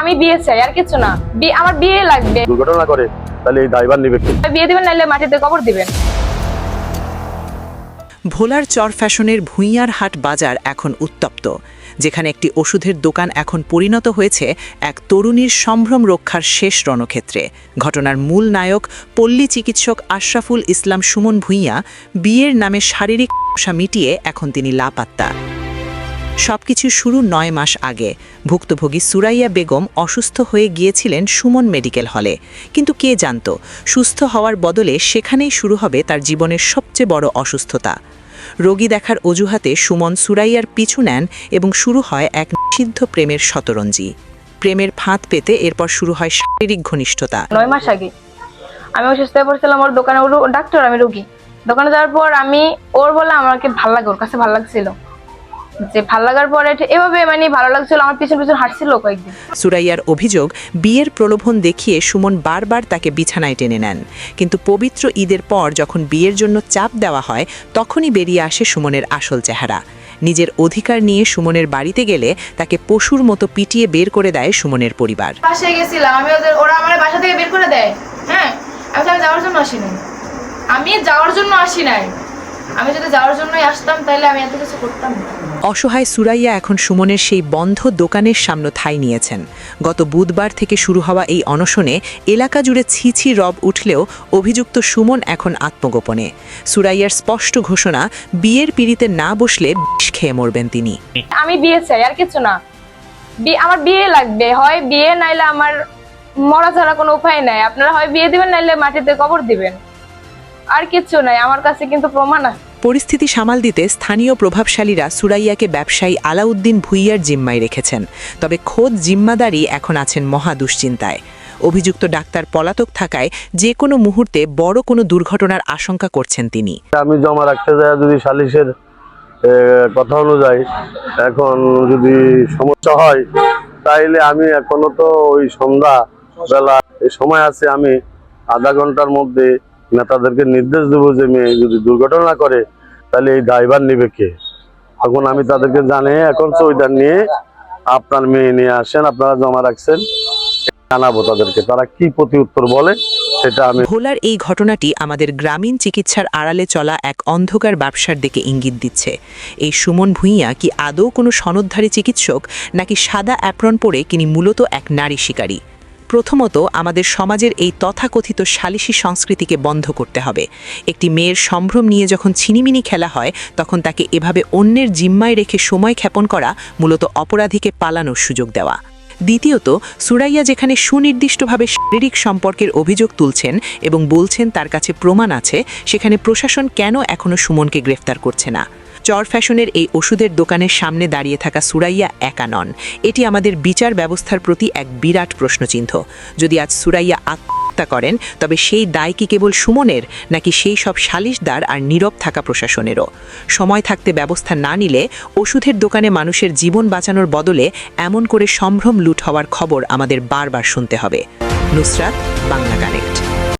আমি বিয়ে চাই, আর কিছু না। আমার বিয়ে লাগবে। দুর্ঘটনা করে তাহলে এই দায়ভার নিবে কে? বিয়ে দিবেন নাইলে মাটিতে কবর দিবেন। ভোলার চর ফ্যাশনের ভূঁইয়ার হাট বাজার এখন উত্তপ্ত, যেখানে একটি ওষুধের দোকান এখন পরিণত হয়েছে এক তরুণীর সম্ভ্রম রক্ষার শেষ রণক্ষেত্রে। ঘটনার মূল নায়ক পল্লী চিকিৎসক আশরাফুল ইসলাম সুমন ভূঁইয়া বিয়ের নামে শারীরিক সমস্যা মিটিয়ে এখন তিনি লাপাত্তা। সবকিছু শুরু 9 মাস আগে। ভুক্তভোগী সুরাইয়া বেগম অসুস্থ হয়ে গিয়েছিলেন সুমন মেডিকেল হলে, কিন্তু কে জানত সুস্থ হওয়ার বদলে সেখানেই শুরু হবে তার জীবনের সবচেয়ে বড় অসুস্থতা। রোগী দেখার অজুহাতে সুমন সুরাইয়ার পিছু নেন এবং শুরু হয় এক নিষিদ্ধ প্রেমের শতরঞ্জি। প্রেমের ফাঁদ পেতে এরপর শুরু হয় শারীরিক ঘনিষ্ঠতা। 9 মাস আগে আমি অসুস্থ হয়ে পড়ছিলাম, ওর দোকানে, ওর ডাক্তার, আমি রোগী। দোকানে যাওয়ার পর আমি ওর বলে আমাকে ভালো লাগে, ওর কাছে ভালো লাগছিল, যে ভালো লাগার পরে এভাবে ভালো লাগছিল, আমার পিছন পিছন হাঁটছিল কয়েকদিন। সুরাইয়ার অভিযোগ, বিয়ের প্রলোভন দেখিয়ে সুমন বারবার তাকে বিছানায় টেনে নেন, কিন্তু পবিত্র ঈদের পর যখন বিয়ের জন্য চাপ দেওয়া হয় তখনই বেরিয়ে আসে সুমনের আসল চেহারা। নিজের অধিকার নিয়ে সুমনের বাড়িতে গেলে তাকে পশুর মতো পিটিয়ে বের করে দেয় সুমনের পরিবার। পাশে গেছিলাম আমি, ওরা আমার বাসা থেকে বের করে দেয়। হ্যাঁ, আমি যাওয়ার জন্য আসি নাই, আমি যদি যাওয়ার জন্যই আসতাম তাহলে আমি এত কিছু করতাম না। অসহায় সুরাইয়া এখন সুমনের সেই বন্ধ দোকানের সামনে ঠাঁই নিয়েছেন। গত বুধবার থেকে শুরু হওয়া এই অনশনে এলাকা জুড়ে ছিছি রব উঠলেও অভিযুক্ত সুমন এখন আত্মগোপনে। সুরাইয়ার স্পষ্ট ঘোষণা, বিয়ের পিড়িতে না বসলে বিষ খেয়ে মরবেন তিনি। আমি বিয়ে চাই, আর কিছু না। আমার বিয়ে লাগবে, হয় বিয়ে নাইলে আমার মরা ছাড়া কোনো উপায় নাই। আপনারা হয় বিয়ে দিবেন নাইলে মাটিতে কবর দিবেন, আর কিছু নাই। আমার কাছে কিন্তু প্রমাণ আছে। পরিস্থিতি সামাল দিতে স্থানীয় প্রভাবশালীরা সুরাইয়াকে ব্যবসায়ী আলাউদ্দিন ভূঁইয়ার জিম্মায় রেখেছেন, তবে খোদ জিম্মাদারি এখন আছেন মহা দুশ্চিন্তায়। অভিযুক্ত ডাক্তার পলাতক থাকায় যে কোনো মুহূর্তে বড় কোনো দুর্ঘটনার আশঙ্কা করছেন তিনি। আমি জমা রাখতে যাই যদি সালিশের কথা অনুযায়ী এখন যদি সমস্যা হয় তাইলে আমি এখনো তো ওই সন্ধ্যা বেলা এই সময় আছে, আমি আধা ঘন্টার মধ্যে নেতাদেরকে নির্দেশ দেবো যে মেয়ে যদি দুর্ঘটনা করে তাহলে এই ড্রাইভার নিবে কে। এখন আমি তাদেরকে জানিয়ে এখন চৌধার নিয়ে আপনার মেয়ে নিয়ে আসেন, আপনারা জমা রাখছেন, জানাবো তাদেরকে, তারা কি প্রতি উত্তর বলে সেটা আমি। ভোলার এই ঘটনাটি আমাদের গ্রামীণ চিকিৎসার আড়ালে চলা এক অন্ধকার ব্যবসার দিকে ইঙ্গিত দিচ্ছে। এই সুমন ভূঁইয়া কি আদৌ কোনো সনদধারী চিকিৎসক, নাকি সাদা অ্যাপ্রন পরে তিনি মূলত এক নারী শিকারী? প্রথমত, আমাদের সমাজের এই তথাকথিত সালিশি সংস্কৃতিকে বন্ধ করতে হবে। একটি মেয়ের সম্ভ্রম নিয়ে যখন ছিনিমিনি খেলা হয় তখন তাকে এভাবে অন্যের জিম্মায় রেখে সময় ক্ষেপণ করা মূলত অপরাধীকে পালানোর সুযোগ দেওয়া। দ্বিতীয়ত, সুরাইয়া যেখানে সুনির্দিষ্টভাবে শারীরিক সম্পর্কের অভিযোগ তুলছেন এবং বলছেন তার কাছে প্রমাণ আছে, সেখানে প্রশাসন কেন এখনও সুমনকে গ্রেফতার করছে না? চর ফ্যাশনের এই ওষুধের দোকানের সামনে দাঁড়িয়ে থাকা সুরাইয়া একা নন। এটি আমাদের বিচার ব্যবস্থার প্রতি এক বিরাট প্রশ্নচিহ্ন। যদি আজ সুরাইয়া আত্মহত্যা করেন তবে সেই দায় কি কেবল সুমনের, নাকি সেই সব সালিশদার আর নীরব থাকা প্রশাসনেরও? সময় থাকতে ব্যবস্থা না নিলে ওষুধের দোকানে মানুষের জীবন বাঁচানোর বদলে এমন করে সম্ভ্রম লুট হওয়ার খবর আমাদের বারবার শুনতে হবে। নুসরাত, বাংলা কানেক্ট।